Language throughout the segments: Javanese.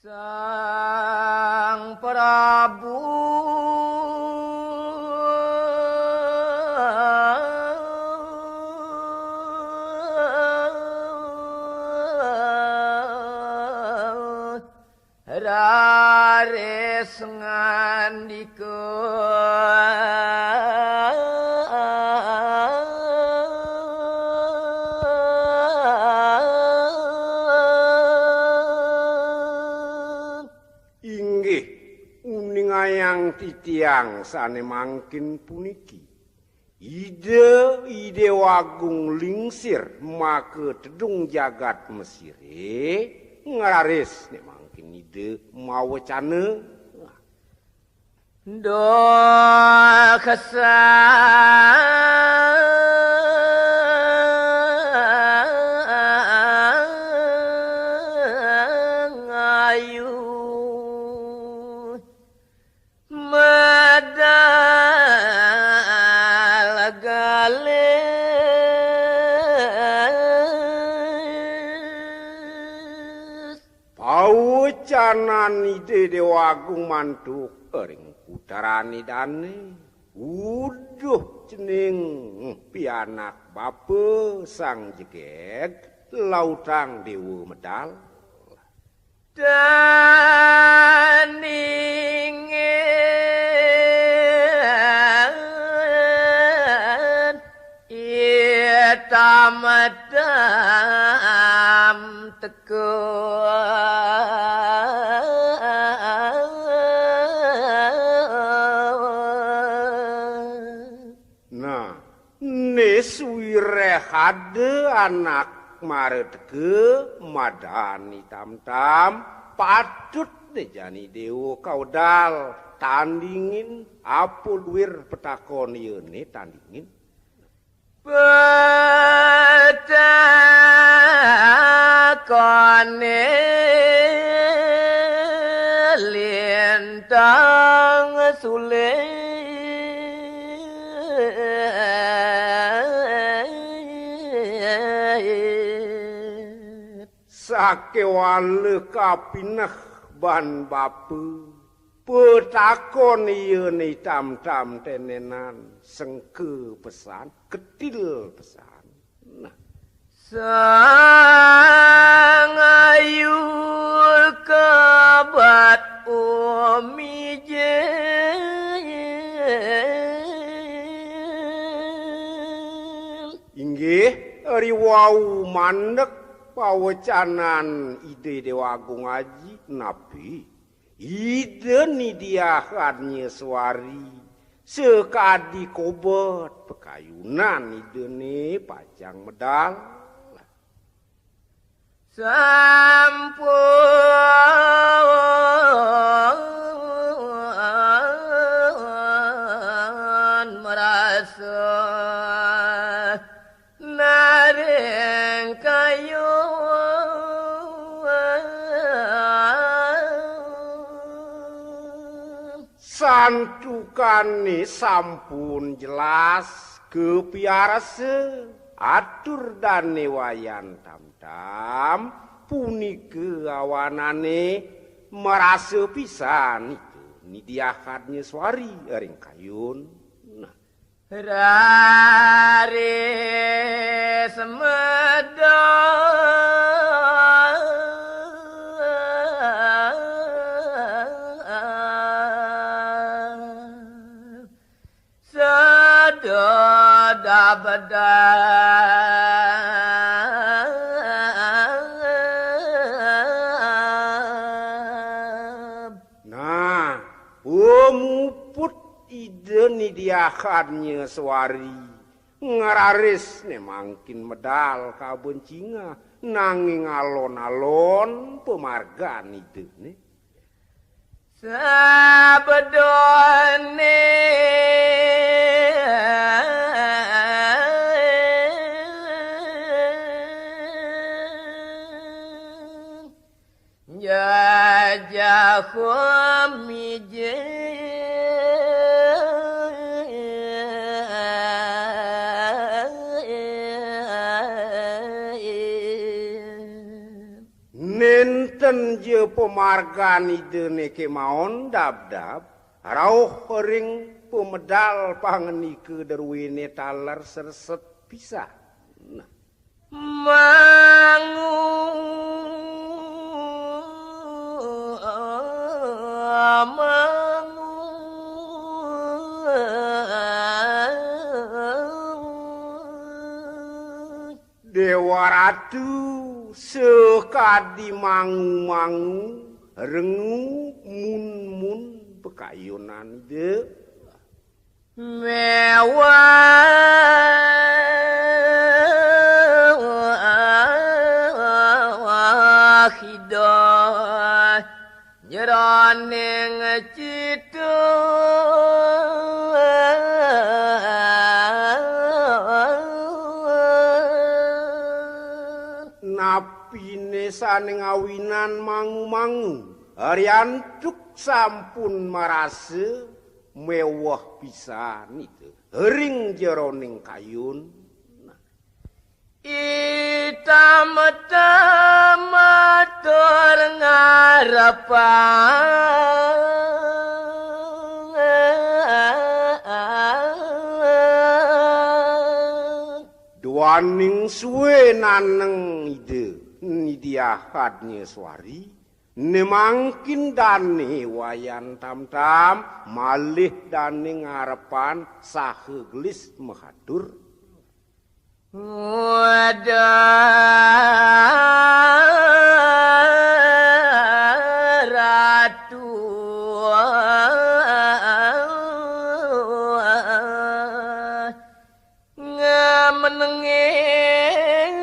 Sang Prabu rares ngandika ingayang titiang sane mangkin puniki ide wagung lingsir make tedung jagat Mesire ngararis nek mangkin ide mawacana do kesang ayu medal galis paucanan ide dewagung mantuk ering putarani dane uduh cening pianak bape sang jegeg lautang dewa medal daningin itamadam Neswire hade anak maretke madani tam-tam patut dejani dewa kaudal tandingin apulwir petakon yeune tandingin petakone lintang sule sakewale kapineh ban bape petakon yeune tam-tam tenenan sengke pesan ketil pesan nah sang ayu kebat umije inggih riwau mandek pawecanan ide dewagung aji nabi ide nidiahannya suari sekadi kobot pekayunan ide ne pajang medal sampun merasa naring kayu santukane sampun jelas kepiarase atur dane wayan tam-tam punike awanane merasa pisan itu nidiahannya suari ering kayun raris medal sedada bedab nah muput ide nidiahannya suari ngararis ne mangkin medal kabencinga nanging alon-alon pemargan ide ne sabedone jajah mije nenten je pemargani dene kemaon dab-dab rauh ring pemedal pangenike derwine taler serset pisah. Nah. Dewa Ratu sekadi mangu-mangu rengu mun-mun bekayunan de mewah hidah jroning cita napine saning awinan mangu-mangu ariantuk sampun marase mewah pisan itu ring jeroning kayun. Nah. Itama tur ngarepan duaning suwe naneng ide nidiahadnya suari nemangkin dane wayan tam-tam malih dane ngarepan saheglis mahadur wadah ratu ngamenengin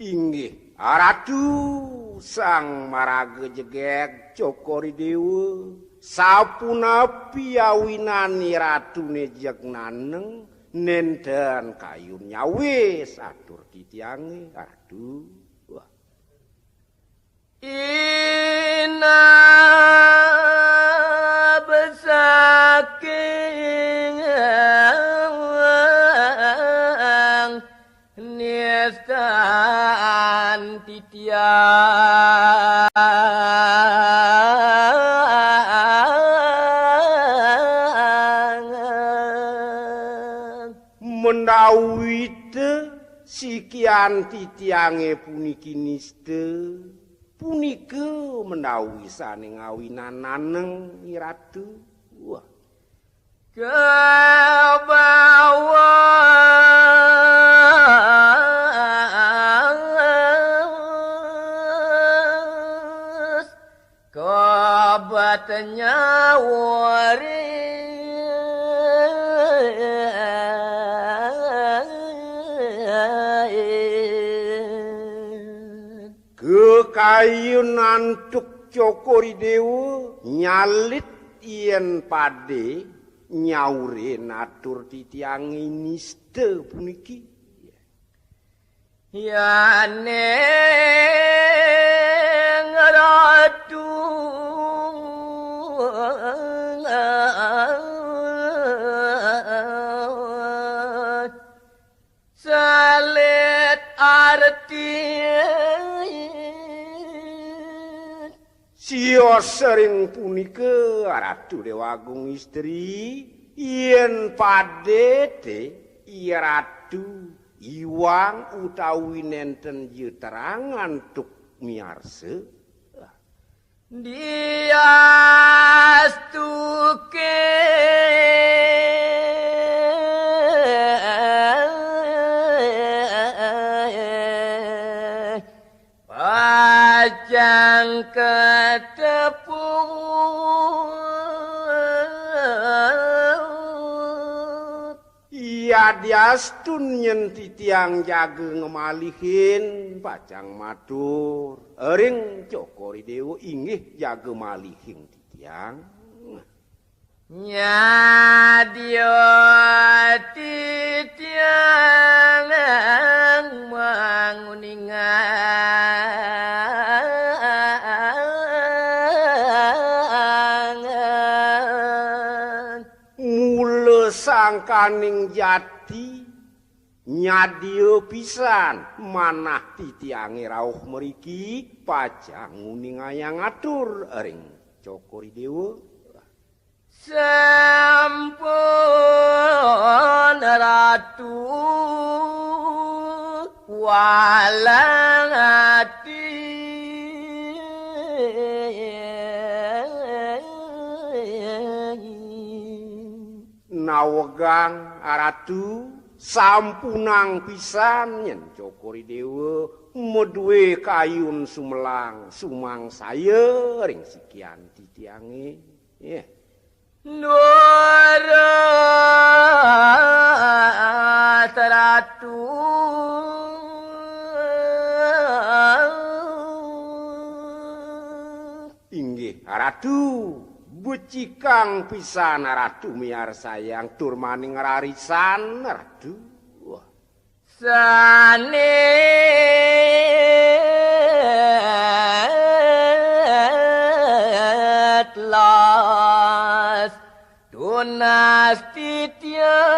inggih Ratu sang maraga jegek Cokori Dewa sapuna piawinani ratune jeg naneng nenten kayun nyawe satur titiange Ratu. Wah. Ina besaking niastan titiang mendawite sikian titiange puniki niste punike mendawi saning awinan naneng Ratu. Wah. Kebawas kobatnya kekayunan tuk Cokori Dewa nyalit yen pade nyaure natur titiange niste puniki ya neng ratu salit arti sio sering punike Ratu Dewa Agung istri yen pade te Ratu iwang utawi nenten je terangan tuk miarse diastuke pajang ketepung iya diastun nyen titiang jage ngemalihin pacang matur ring Cokori Dewa inggih jage malihin titiang nyadio titiang manguningan mule sangkaning jati Nyadieu pisan manah titiange rauh mriki pajang nguning ayang atur ring Cokoridewa. Sampun ratu walang ati nawegang ratu sampunang pisan yen Cokoridewa meduwe kayun sumelang sumang saya ring sikian titiange yeah. Nurat ratu inggih ratu becikang pisan ratu miar sayang tur maning rarisan ratu wah sanet las tunas titiang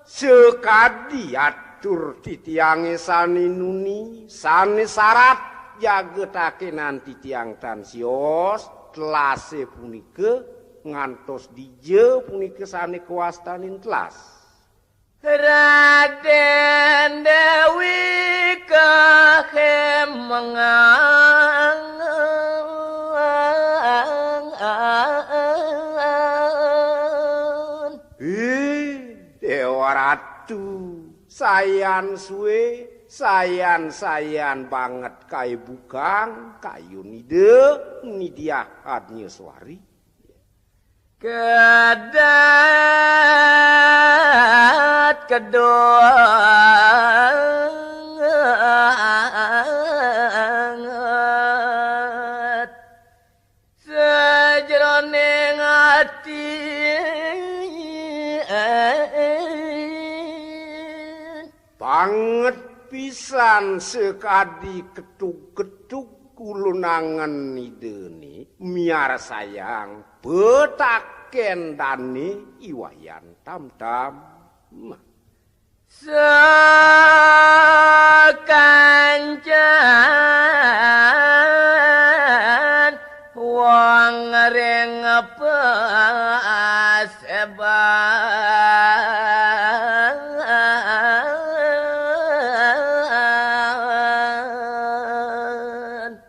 sekadi atur titiange sani nuni sane syarat jagetake nanti tiang tan sios telase punika ngantos dije punika sane kawastanin telas Raden Dewi kehemangan Dewa Ratu sayan suwe sayan banget kai bukang kayu nide nidiah adnya suari kedat kedua sejroning ati banget pisan sekadi ketuk-ketuk kulunangan nideni miar sayang betaken dani iwayan tam-tam sekancan wong ring paseban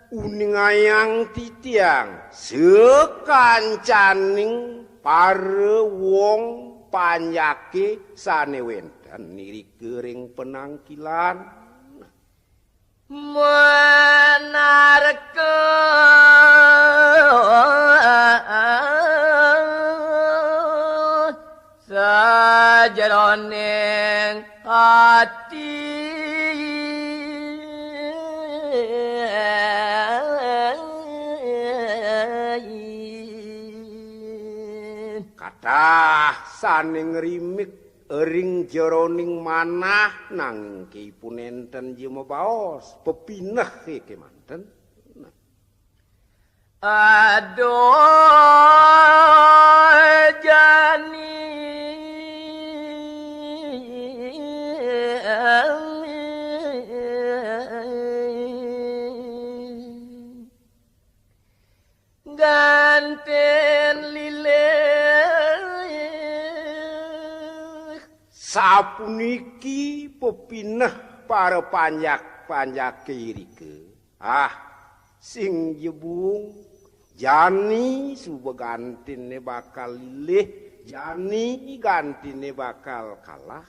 uning ayang titiang sekancaning para wong panyake sane wenten niri kering penangkilan menarka sajroning ati kathah sane ngrimik ering jeroning manah nanging kipun enten jema baos pepineh kemanten aduh jani ganten lilih sapuniki pepineh para panjak irike sing jebung jani suba gantine bakal lilih jani gantine bakal kalah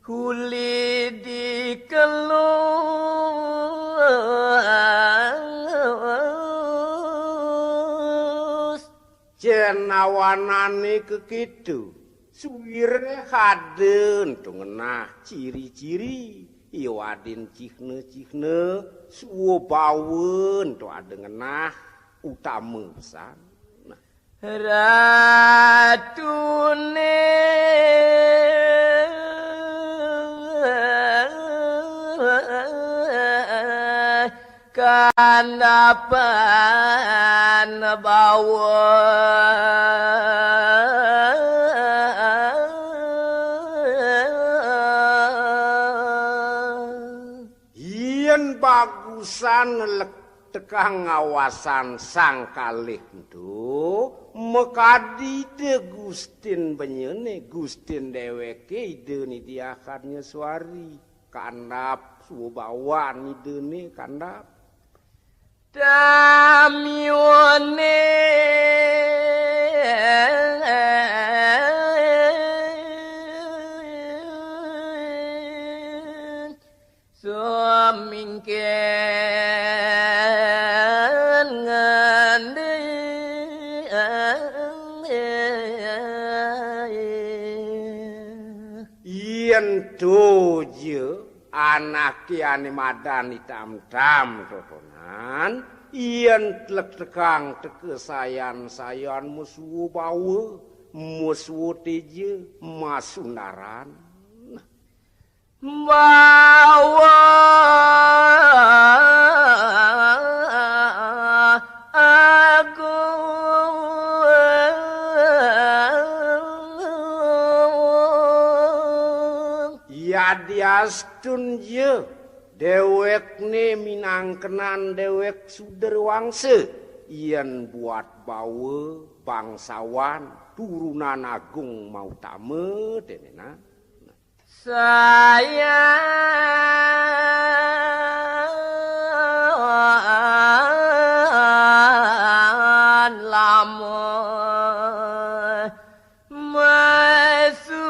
Huli dikelus cenawanane kekitu suwire haden tungenah ciri-ciri iwadin cihne suwo bawen to adengenah utama pisan ratune kanapan bawa yen bagusan lek tekang ngawasan sang kalih ndu mekadi de Gustin benyene Gustin dheweke idene diakan nyeswari kandap subawan idene kandap damyone sumingken ngande yen doje anake ane madani tam-tam totonan yen tlek tekang teke sayan musuh bawa musuh teje masundaran bawa aku ya diastun je dewek ne minangkenan dewek suderwangse yen buat bawa bangsawan turunan agung mau tame denena saya lama masundara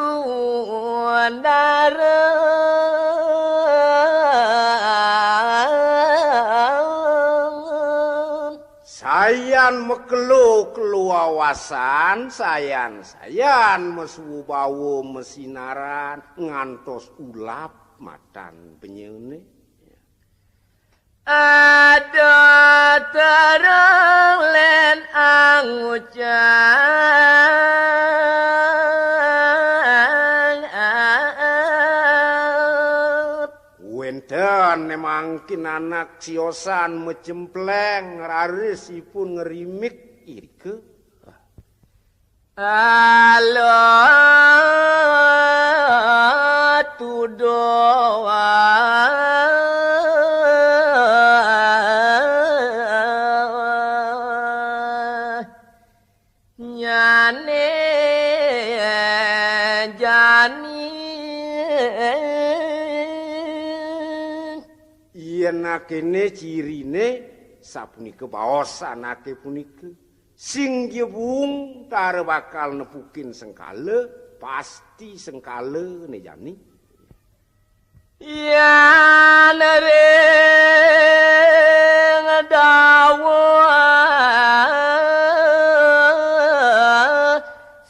sayan mekelu keluawasan sayan mesu bawa mesinaran ngantos ulap matan benyene ada terang len angucap wenten nemangkin anak siosan mecempleng rarisipun ngerimik irike alo tudoa nyane jani yen akene cirine sapunika baos anake punika sing jebung tare bakal nepukin sengkale pasti sengkale ne jani ya nereng dawa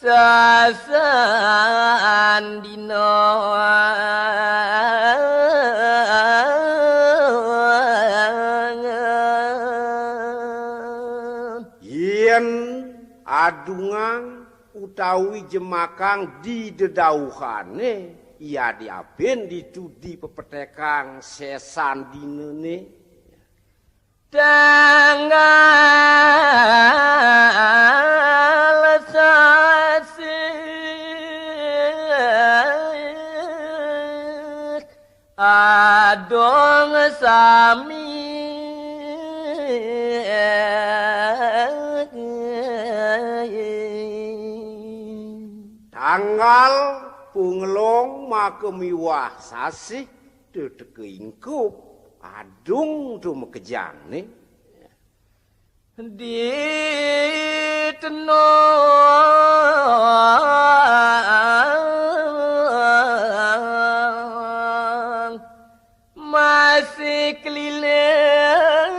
sasan dino adungang utawi jemakang di dedauhane ia diaben ditudi pepetekang sesan dinene tanggal sasi adong sami tanggal pungelong makemiwah sasih dedeke ingkup adung tu mekejane di tenong masih keliling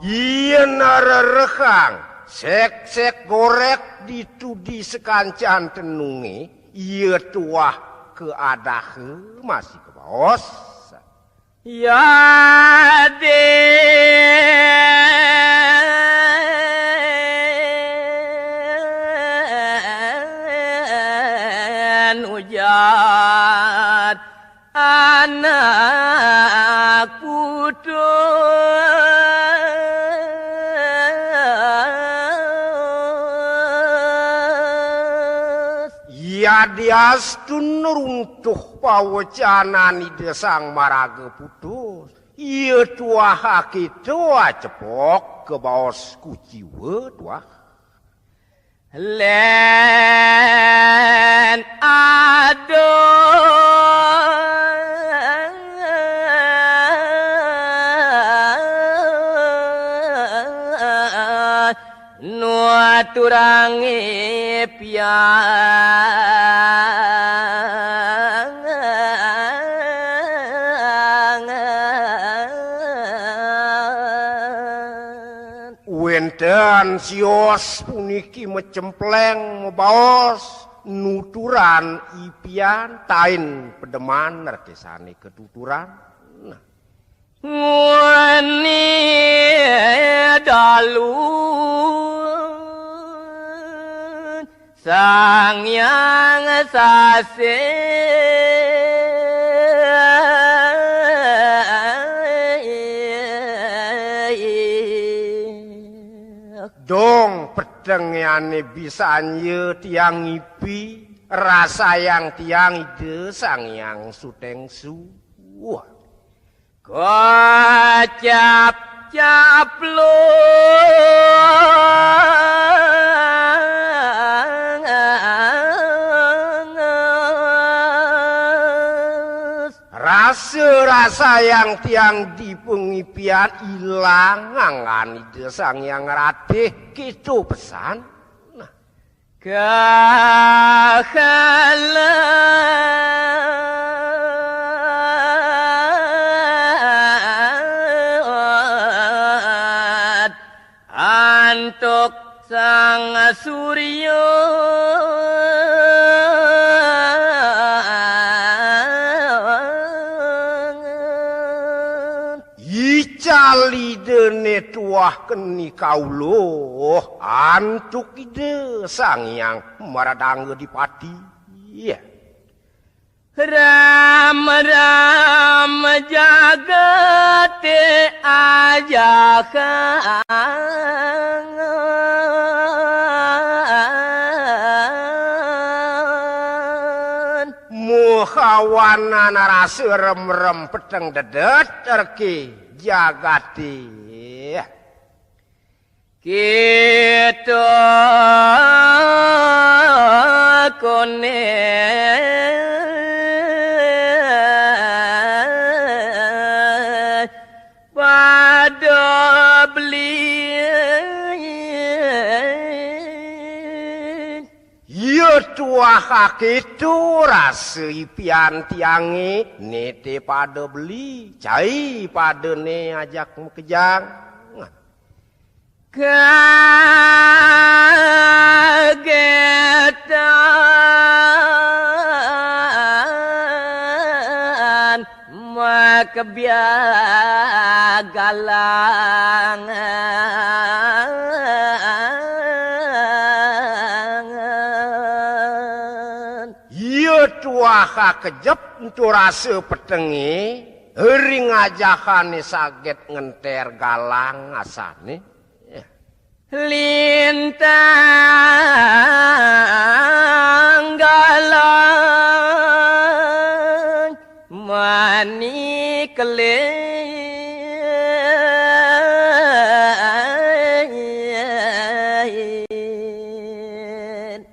yen rekang sek gorek ditudi sekancan tenunge ieu tuah keadahe masih ke baos ya de Yadiastun runtuh pawacanan ide sang maraga putus. Ieu tuah kitua cepok ke baos kuciwe tuah. Len adoh nuaturangi piang Wenten sios puniki mecempleng mebaos nuturan ipian tain pedeman nerkesane ketuturan. Nah. Ngwani dalu sang yang sase dong pedengane bisa nye tiang ipi rasa yang tiang ide sang yang suteng su. Wah. Kocap caplung rasa yang tiang di pengipian ilang angan ide sang yang ratih gitu pesan. Nah. Antuk sang surya Icali dene tuah keni kaulo antuk ide sang yang maradangge di pati. Iya. Ram ram jagat ajakan muhawana narasi rem-rem peteng dedet terki jagati kita kone pada beli ieu tuah kakitu rasa ipian tiangi nete pada beli cai pada ne ajak kejang kagetan makabiagalangan ieu tuah kakejep tu rasa petengi ring ajakane saget ngenter galang asane lintang galang mani kelen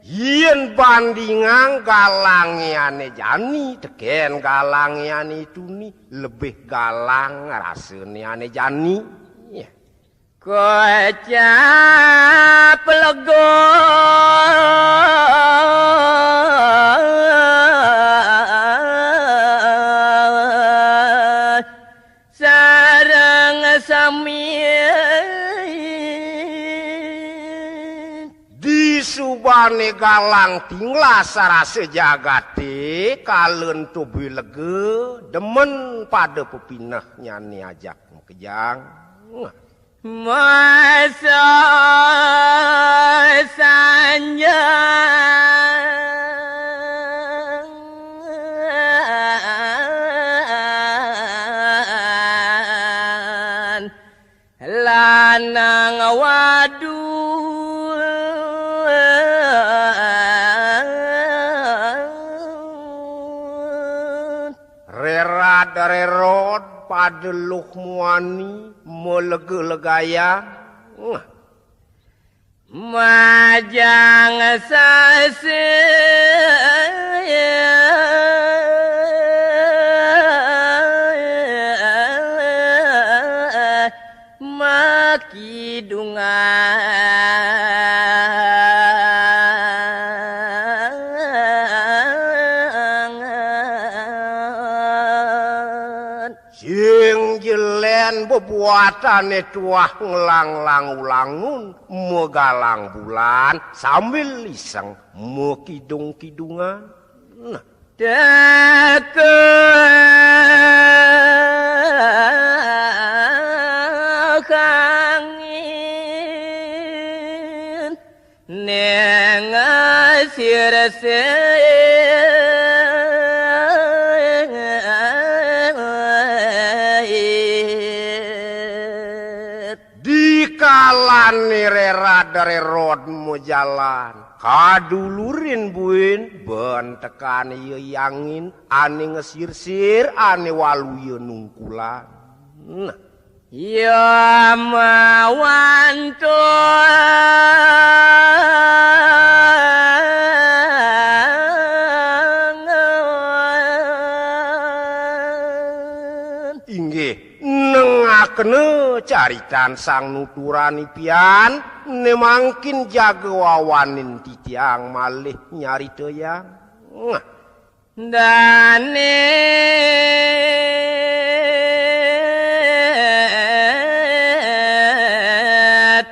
yen bandingan galangiane jani teken galangiane tuni lebih galang rasane ane jani kocap lego sareng sami di subane galang tinglah sarase jagate kaleun tubi lege demen pada pepinah nyani ajak kejang masa sanjang lanang wadu darerod padeluh muani melega-legaya majang sase makidungan sing jelen bebuatane tuah ngelang-lang-ulangun megalang bulan sambil liseng mekidung-kidungan nah dekangin neng sirse dikalani rera darerod mau jalan kadulurin buin bentekan ieu yangin ane ngesirsir ane walu ieu nungkulan nah ya mawanto inggih nengakne caritan sang nuturani pian ne mangkin jaga wawanin titiang malih nyari teyang dane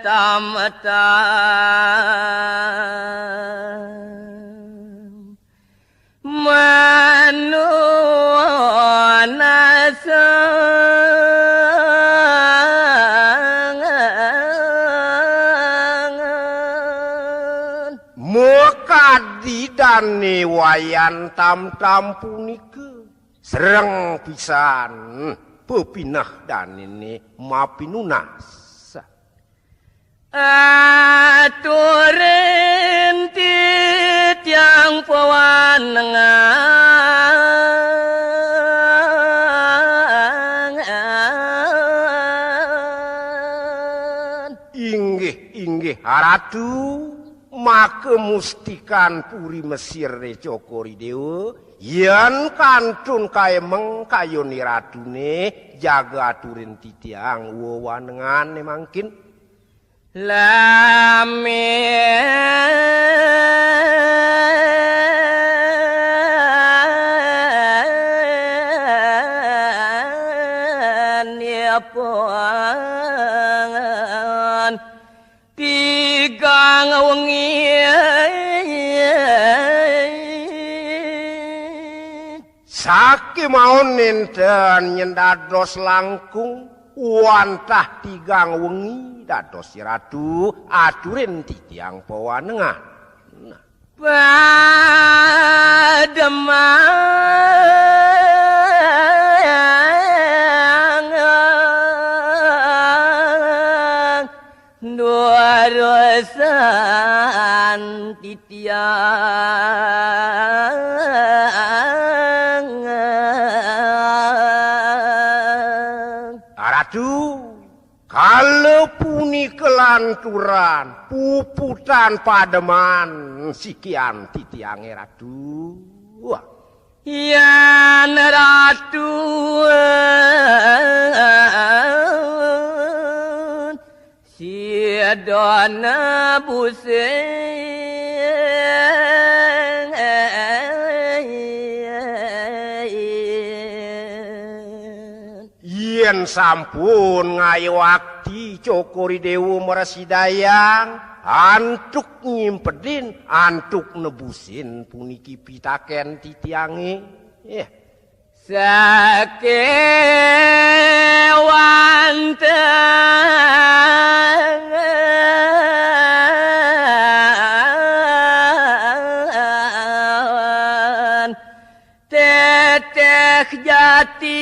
tamatan manuanasangan mekadi dane wayan tam-tam punike sereng pisan pepinah danene mapinunas aturin titiang pawanengan inggih haratu make mustikan puri Mesir ne cokori dewa yen kantun kaemeng kayoni ratune jaga aturin titiang wawanengan mangkin lamen ya pangan tigang wengi saki maun ninten nyendados langkung wantah tigang wengi dados ratu aturin titiang pawanengan nah pademangan dua dosan titiang ratu kalau puni kelanturan puputan pademan sikian titiang ratu wah yan ratu siadana buseng yen sampun ngayewakti cokori dewa meresidayang antuk nyimpedin antuk nebusin puniki pitaken titiange sakewanten teteh jati